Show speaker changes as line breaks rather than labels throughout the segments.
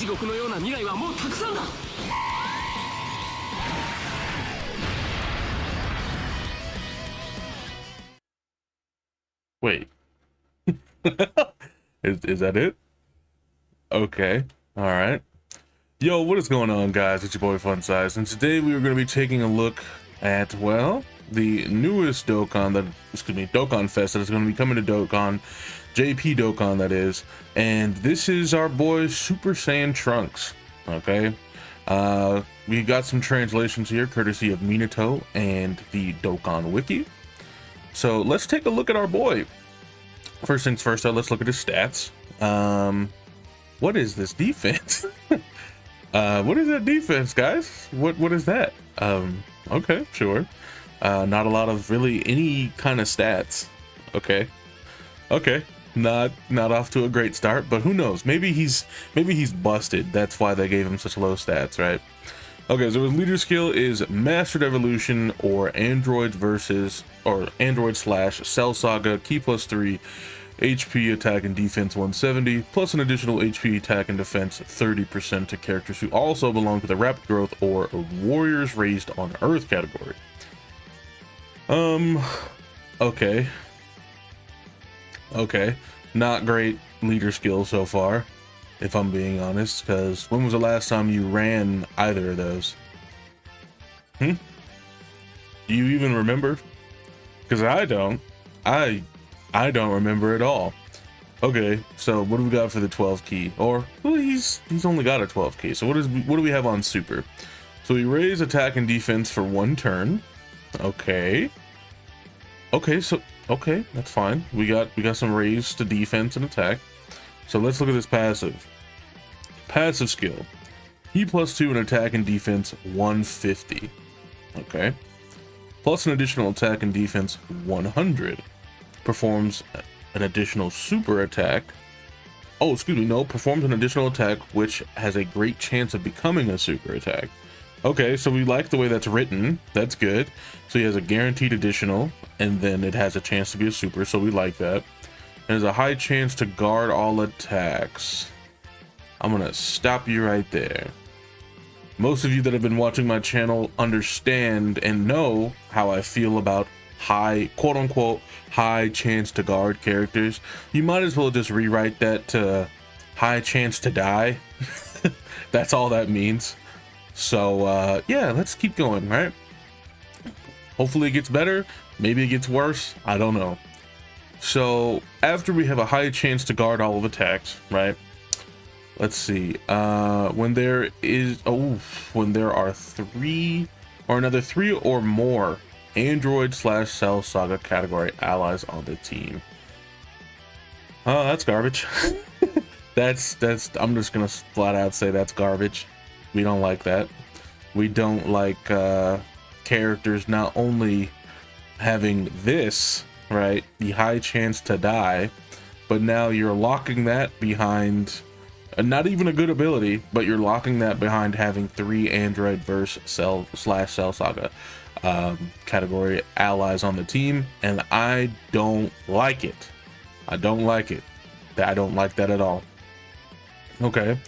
地獄のような未来はもうたくさんだ。
Wait. Is that it? Okay. All right. Yo, what is going on, guys? It's your boy Fun Size, and today we are going to be taking a look at, well, the newest Dokkan Fest that is going to be coming to Dokkan, JP Dokkan that is, and this is our boy Super Saiyan Trunks. Okay. We got some translations here courtesy of Minato and the Dokkan Wiki. So let's take a look at our boy. First things first, let's look at his stats. What is this defense? What is that defense, guys? What is that? Okay, sure. Not a lot of really any kind of stats. Okay, not off to a great start, but who knows? Maybe he's busted. That's why they gave him such low stats, right? Okay, so his leader skill is Mastered Evolution or Android slash Cell Saga, Key +3, HP attack and defense 170, plus an additional HP attack and defense 30% to characters who also belong to the Rapid Growth or Warriors Raised on Earth category. Okay, not great leader skill so far, if I'm being honest, because when was the last time you ran either of those? Do you even remember? Because I don't. I don't remember at all. Okay, so what do we got for the 12 key? Or, well, he's only got a 12 key. So what do we have on Super? So we raise attack and defense for 1 turn. Okay, that's fine. We got some raise to defense and attack. So let's look at this passive. Passive skill. E +2 in attack and defense 150. Okay. Plus an additional attack and defense 100. Performs an additional super attack. Oh, excuse me, no, performs an additional attack which has a great chance of becoming a super attack. Okay, so we like the way that's written. That's good. So he has a guaranteed additional, and then it has a chance to be a super, so we like that. And there's a high chance to guard all attacks. I'm gonna stop you right there. Most of you that have been watching my channel understand and know how I feel about high, quote-unquote, high chance to guard characters. You might as well just rewrite that to high chance to die. That's all that means. So yeah, let's keep going, right? Hopefully it gets better, maybe it gets worse, I don't know. So after we have a high chance to guard all of attacks, right? Let's see, when there are 3 or another 3 or more Android slash Cell Saga category allies on the team. Oh, that's garbage. that's I'm just gonna flat out say that's garbage. We don't like that. We don't like characters not only having this, right, the high chance to die, but now you're locking that behind not even a good ability, but you're locking that behind having 3 Android verse Cell Saga category allies on the team, and I don't like it. I don't like that at all. Okay.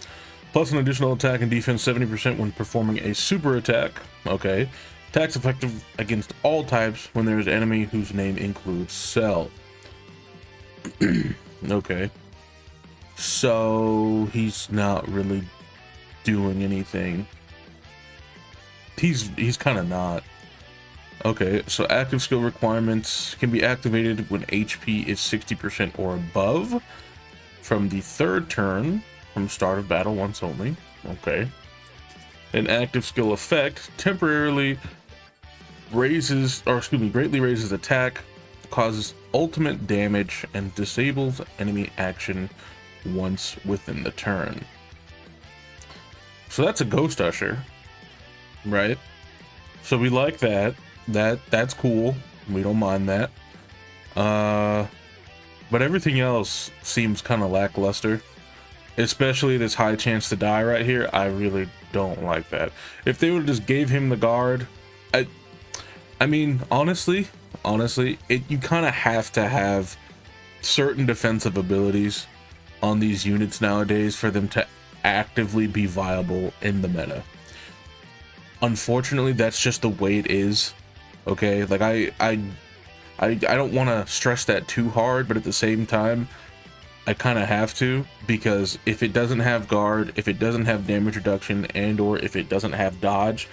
Plus an additional attack and defense 70% when performing a super attack. Okay. Attacks effective against all types when there is an enemy whose name includes Cell. Okay. So he's not really doing anything. He's kind of not. Okay, so active skill requirements can be activated when HP is 60% or above from the third turn from start of battle once only. Okay. An active skill effect temporarily greatly raises attack, causes ultimate damage, and disables enemy action once within the turn. So that's a Ghost Usher, right? So we like that. That's cool. We don't mind that. But everything else seems kind of lackluster, especially this high chance to die right here. I really don't like that. If they would have just gave him the guard, I mean, honestly, you kind of have to have certain defensive abilities on these units nowadays for them to actively be viable in the meta. Unfortunately, that's just the way it is. Okay, like I don't want to stress that too hard, but at the same time, I kind of have to, because if it doesn't have guard, if it doesn't have damage reduction, and or if it doesn't have dodge,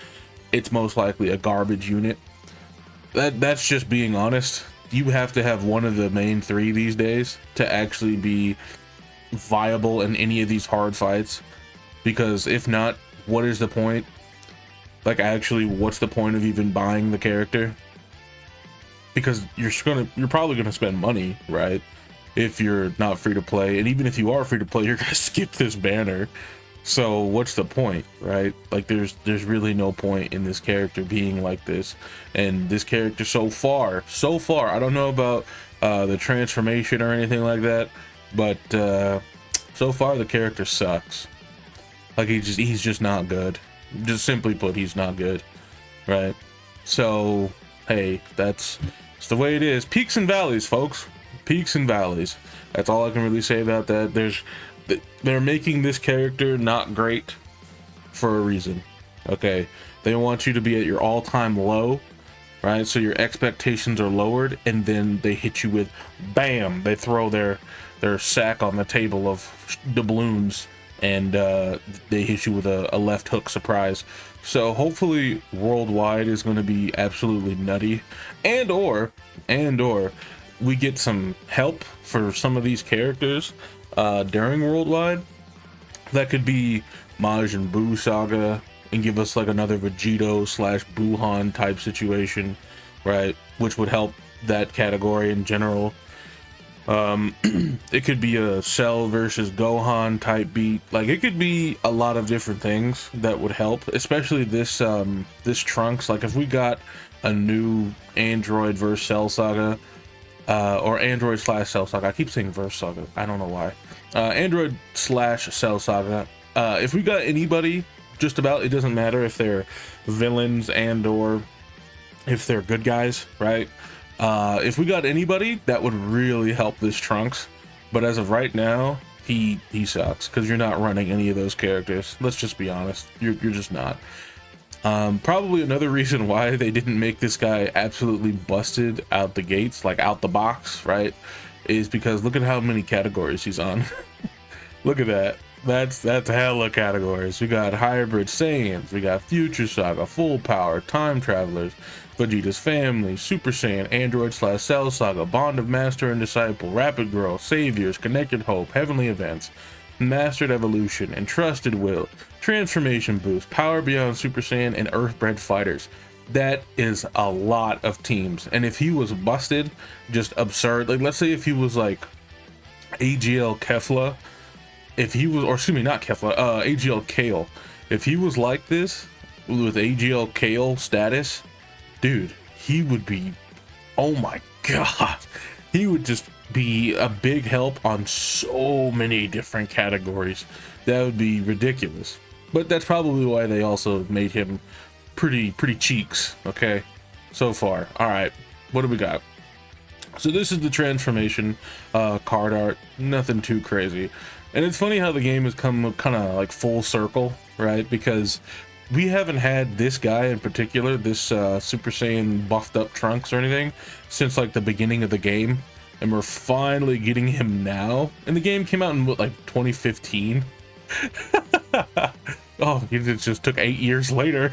it's most likely a garbage unit. That's just being honest. You have to have one of the main three these days to actually be viable in any of these hard fights, because if not, what is the point? Like, actually, what's the point of even buying the character? Because you're probably gonna spend money, right? If you're not free to play, and even if you are free to play, you're gonna skip this banner. So what's the point, right? Like, there's really no point in this character being like this. And this character so far, I don't know about the transformation or anything like that, but so far the character sucks. Like, he's just not good. Just simply put, he's not good, right? So hey, that's the way it is. Peaks and valleys, folks. Peaks and valleys. That's all I can really say about that. They're making this character not great for a reason. Okay, they want you to be at your all-time low, right? So your expectations are lowered, and then they hit you with bam. They throw their sack on the table of doubloons, and they hit you with a left hook surprise. So hopefully worldwide is going to be absolutely nutty, and or we get some help for some of these characters during worldwide. That could be Majin Buu saga and give us like another Vegito / Gohan type situation, right? Which would help that category in general. It could be a Cell versus Gohan type beat. Like, it could be a lot of different things that would help, especially this Trunks. Like, if we got a new Android versus Cell saga, or Android / Cell saga. I keep saying verse saga. I don't know why. Android / Cell saga. If we got anybody, just about, it doesn't matter if they're villains and or if they're good guys, right? If we got anybody, that would really help this Trunks. But as of right now, he sucks, because you're not running any of those characters. Let's just be honest. You're just not. Probably another reason why they didn't make this guy absolutely busted out the gates, like out the box, right, is because look at how many categories he's on. Look at that. That's hella categories. We got Hybrid Saiyans, we got Future Saga, Full Power, Time Travelers, Vegeta's Family, Super Saiyan, Android / Cell Saga, Bond of Master and Disciple, Rapid Growth, Saviors, Connected Hope, Heavenly Events, Mastered Evolution, Entrusted Will, Transformation Boost, Power Beyond Super Saiyan, and Earthbred Fighters. That is a lot of teams. And if he was busted, just absurd. Like, let's say if he was like AGL Kefla, if he was, or excuse me, not Kefla, AGL Kale. If he was like this with AGL Kale status, dude, he would be, oh my god, he would just be a big help on so many different categories. That would be ridiculous. But that's probably why they also made him pretty cheeks. Okay, so far. All right, what do we got? So this is the transformation card art. Nothing too crazy. And it's funny how the game has come kind of like full circle, right? Because we haven't had this guy in particular, this Super Saiyan buffed up Trunks or anything, since like the beginning of the game. And we're finally getting him now. And the game came out in what, like 2015? Oh, it just took 8 years later.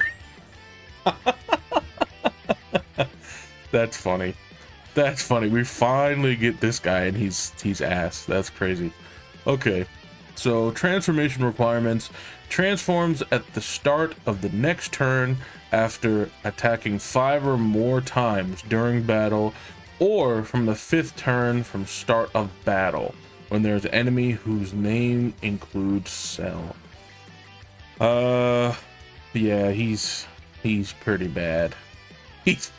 That's funny. That's funny. We finally get this guy and he's ass. That's crazy. Okay. So transformation requirements: transforms at the start of the next turn after attacking 5 or more times during battle, or from the 5th turn from start of battle when there's an enemy whose name includes Cell. Yeah, he's pretty bad. He's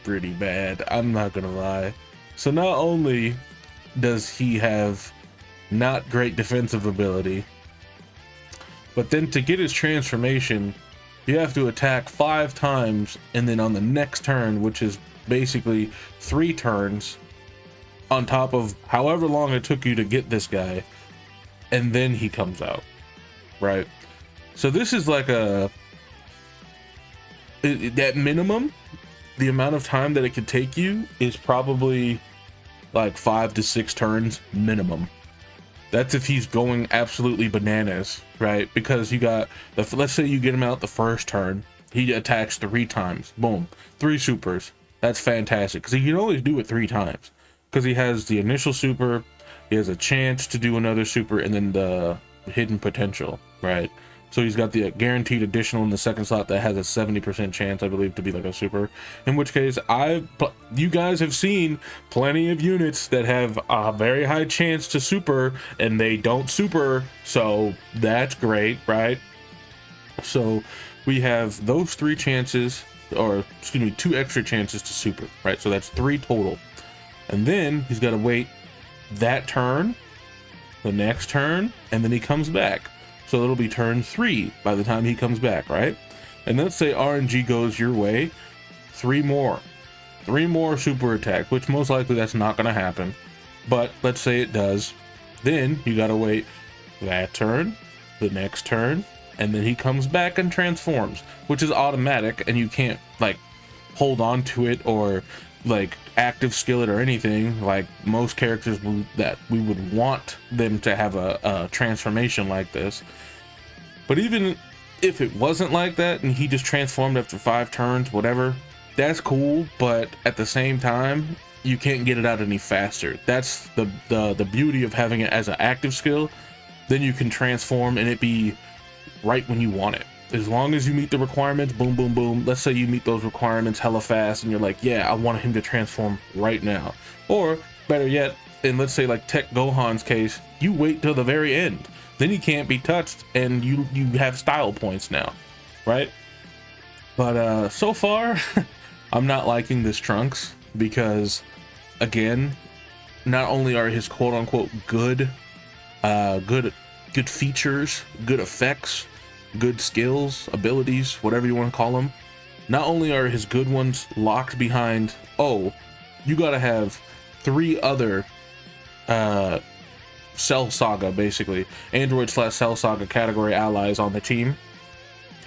pretty bad. I'm not gonna lie. So not only does he have not great defensive ability, but then to get his transformation, you have to attack 5 times, and then on the next turn, which is basically 3 turns on top of however long it took you to get this guy, and then he comes out, right? So this is like at minimum, the amount of time that it could take you is probably like 5 to 6 turns minimum. That's if he's going absolutely bananas, right? Because you got let's say you get him out the first turn, he attacks 3 times, boom, 3 supers. That's fantastic, because he can only do it 3 times, because he has the initial super, he has a chance to do another super, and then the hidden potential, right? So he's got the guaranteed additional in the second slot that has a 70% chance, I believe, to be like a super. In which case, you guys have seen plenty of units that have a very high chance to super, and they don't super. So that's great, right? So we have those 3 chances, or excuse me, 2 extra chances to super, right? So that's 3 total. And then he's got to wait that turn, the next turn, and then he comes back. So it'll be turn 3 by the time he comes back, right? And let's say RNG goes your way, 3 more super attack, which most likely that's not going to happen, but let's say it does. Then you got to wait that turn, the next turn, and then he comes back and transforms, which is automatic, and you can't like hold on to it or like active skill it or anything like most characters that we would want them to have a transformation like this. But even if it wasn't like that and he just transformed after 5 turns, whatever, that's cool, but at the same time you can't get it out any faster. That's the beauty of having it as an active skill. Then you can transform and it be right when you want it. As long as you meet the requirements, boom, boom, boom. Let's say you meet those requirements hella fast and you're like, yeah, I want him to transform right now. Or better yet, in let's say like Tech Gohan's case, you wait till the very end. Then he can't be touched and you have style points now, right? But so far, I'm not liking this Trunks because, again, not only are his quote unquote good features, good effects, good skills, abilities, whatever you want to call them, not only are his good ones locked behind, oh, you gotta have 3 other Cell Saga, basically Android / Cell Saga category allies on the team,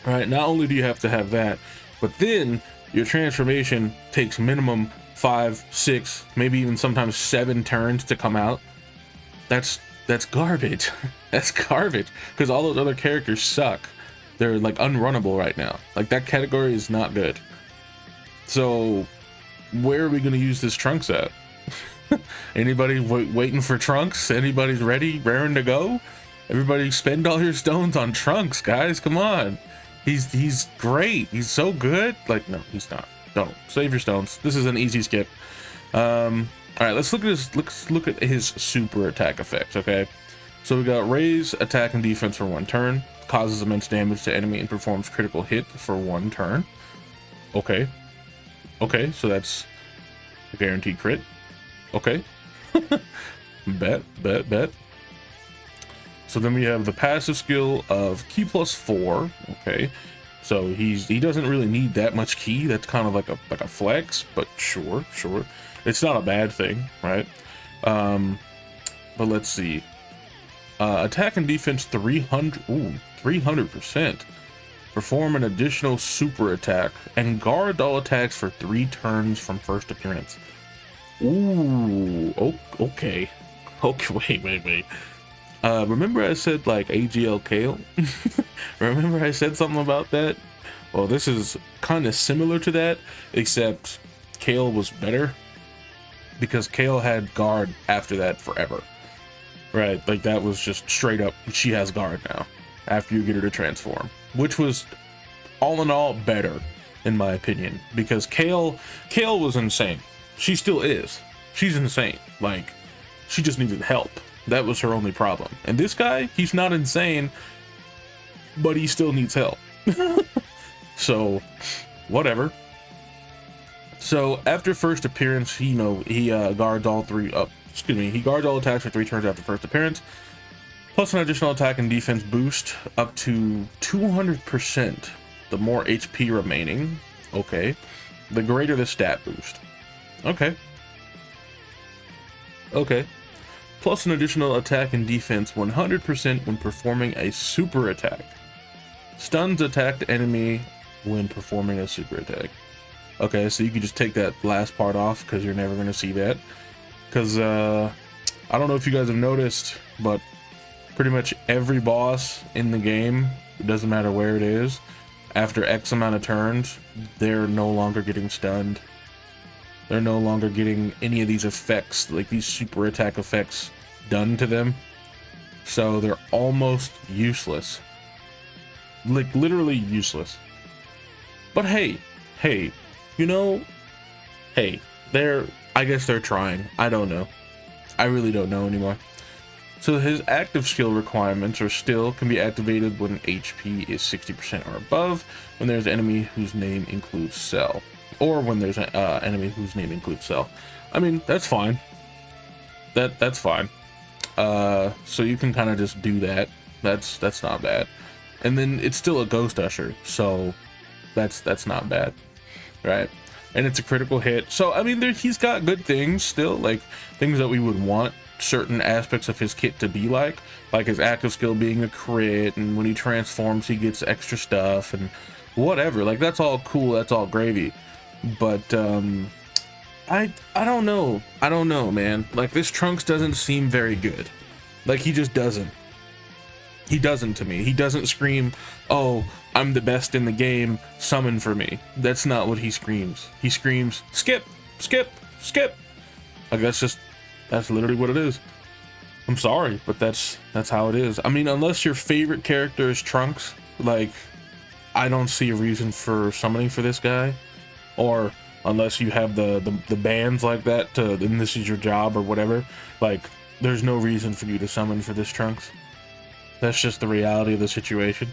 right? Not only do you have to have that, but then your transformation takes minimum 5, 6, maybe even sometimes 7 turns to come out. That's garbage. That's garbage, because all those other characters suck. They're like unrunnable right now. Like that category is not good. So where are we going to use this Trunks at? Anybody waiting for Trunks? Anybody's ready, raring to go? Everybody spend all your stones on Trunks, guys. Come on. He's great. He's so good. Like, no, he's not. Don't save your stones. This is an easy skip. All right, let's look at his super attack effects. Okay, so we got raise attack and defense for 1 turn, causes immense damage to enemy and performs critical hit for 1 turn. Okay, so that's a guaranteed crit. Okay. bet. So then we have the passive skill of Ki +4. Okay, so he doesn't really need that much Ki. That's kind of like a flex, but sure, it's not a bad thing, right? But let's see. Attack and defense 300%. Perform an additional super attack and guard all attacks for 3 turns from first appearance. Ooh, okay. Wait. Remember I said like AGL Kale? Remember I said something about that? Well, this is kind of similar to that, except Kale was better because Kale had guard after that forever. Right, like that was just straight up, she has guard now after you get her to transform, which was all in all better in my opinion, because Kale was insane. She still is. She's insane. Like, she just needed help. That was her only problem. And this guy, he's not insane, but he still needs help. So, whatever. So after first appearance, he guards all he guards all attacks for 3 turns after first appearance, plus an additional attack and defense boost up to 200%. The more HP remaining, okay, the greater the stat boost. Okay. Plus an additional attack and defense 100% when performing a super attack. Stuns attacked enemy when performing a super attack. Okay, so you can just take that last part off because you're never going to see that. Because, I don't know if you guys have noticed, but pretty much every boss in the game, it doesn't matter where it is, after X amount of turns, they're no longer getting stunned. They're no longer getting any of these effects, like these super attack effects, done to them. So they're almost useless. Like, literally useless. But hey, I guess they're trying. I don't know. I really don't know anymore. So his active skill requirements can be activated when HP is 60% or above, when there's an enemy whose name includes Cell, or when there's an enemy whose name includes Cell. I mean, that's fine. That's fine. So you can kind of just do that. That's not bad. And then it's still a Ghost Usher, so that's not bad, right? And it's a critical hit. So I mean, he's got good things still, like things that we would want certain aspects of his kit to be like his active skill being a crit, and when he transforms he gets extra stuff and whatever. Like, that's all cool, that's all gravy. But I don't know, man. Like, this Trunks doesn't seem very good. Like, he just doesn't. He doesn't to me. He doesn't scream, "Oh, I'm the best in the game, summon for me." That's not what he screams. He screams, "Skip, skip, skip." Like, that's literally what it is. I'm sorry, but that's how it is. I mean, unless your favorite character is Trunks, like, I don't see a reason for summoning for this guy. Or unless you have the bans like that, then this is your job or whatever. Like, there's no reason for you to summon for this Trunks. That's just the reality of the situation.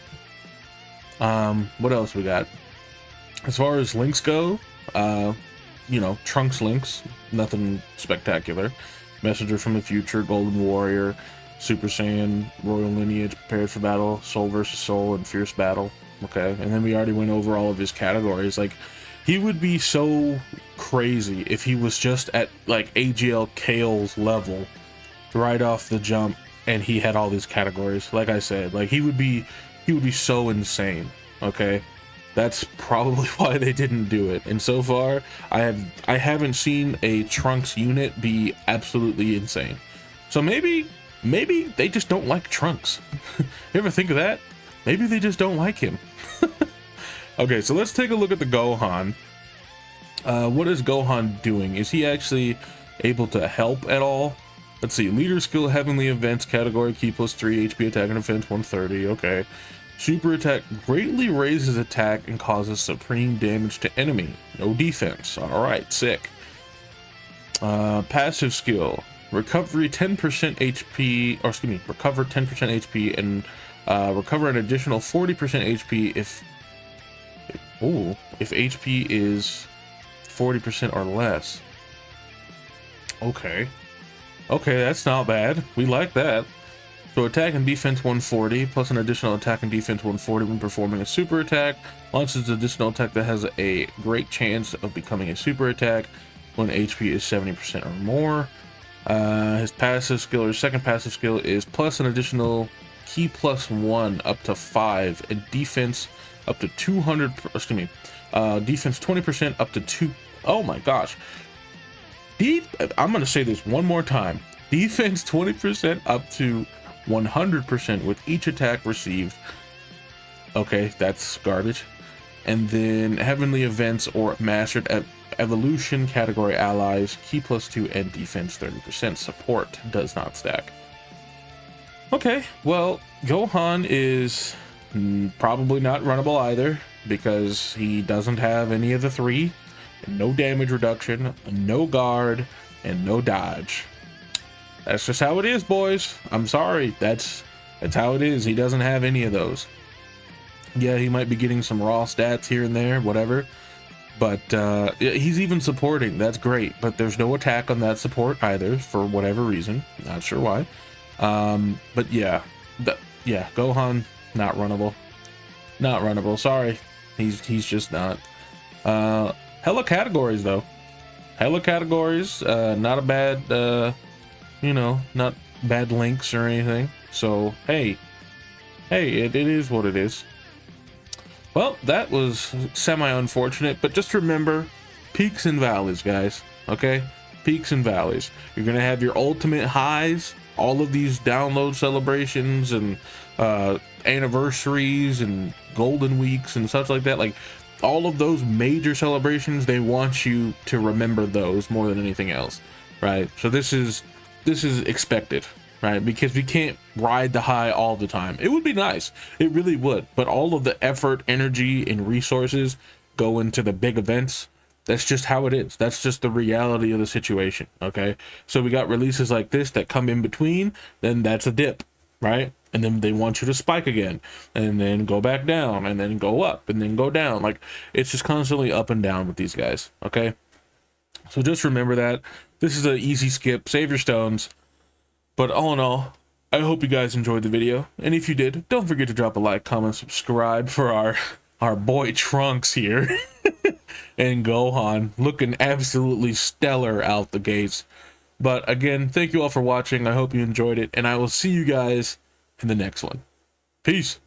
What else we got? As far as links go, Trunks links, nothing spectacular. Messenger from the future, Golden Warrior, Super Saiyan, Royal Lineage, Prepared for Battle, Soul versus Soul, and Fierce Battle. Okay, and then we already went over all of his categories. Like, he would be so crazy if he was just at like AGL Kale's level right off the jump, and he had all these categories. Like I said, like he would be so insane. Okay, that's probably why they didn't do it. And so far, I haven't seen a Trunks unit be absolutely insane. So maybe they just don't like Trunks. You ever think of that? Maybe they just don't like him. Okay, so let's take a look at the Gohan. What is Gohan doing? Is he actually able to help at all? Let's see. Leader skill, Heavenly Events category, key +3, HP attack and defense 130. Okay. Super attack greatly raises attack and causes supreme damage to enemy. No defense. Alright, sick. Passive skill. Recovery 10% HP, or excuse me, recover 10% HP and recover an additional 40% HP if HP is 40% or less. Okay, that's not bad. We like that. So attack and defense 140 plus an additional attack and defense 140 when performing a super attack. Launches an additional attack that has a great chance of becoming a super attack when HP is 70% or more. His passive skill, or second passive skill, is plus an additional key +1 up to 5 and defense up to 200. Excuse me, defense 20% up to 2. Oh my gosh. I'm gonna say this one more time. Defense 20% up to 100% with each attack received. Okay, that's garbage. And then heavenly events or mastered evolution category allies, key +2 and defense 30%. Support does not stack. Okay, well, Gohan is probably not runnable either, because he doesn't have any of the three. No damage reduction, no guard, and no dodge. That's just how it is, boys. I'm sorry. That's how it is. He doesn't have any of those. Yeah, he might be getting some raw stats here and there, whatever. But he's even supporting. That's great. But there's no attack on that support either, for whatever reason. Not sure why. But yeah, Gohan, not runnable. Not runnable. Sorry. He's just not. Hella categories though. Hella categories. Not a bad, not bad links or anything. So hey, it is what it is. Well, that was semi-unfortunate, but just remember, peaks and valleys, guys, okay? Peaks and valleys. You're gonna have your ultimate highs, all of these download celebrations and anniversaries and golden weeks and such like that. Like, all of those major celebrations, they want you to remember those more than anything else, right? So this is expected, right? Because we can't ride the high all the time. It would be nice, it really would, but all of the effort, energy, and resources go into the big events. That's just how it is. That's just the reality of the situation, okay? So we got releases like this that come in between, then that's a dip, right? And then they want you to spike again, and then go back down, and then go up, and then go down. Like, it's just constantly up and down with these guys, okay? So just remember that. This is an easy skip. Save your stones. But all in all, I hope you guys enjoyed the video. And if you did, don't forget to drop a like, comment, subscribe for our boy Trunks here. And Gohan looking absolutely stellar out the gates. But again, thank you all for watching. I hope you enjoyed it. And I will see you guys in the next one. Peace.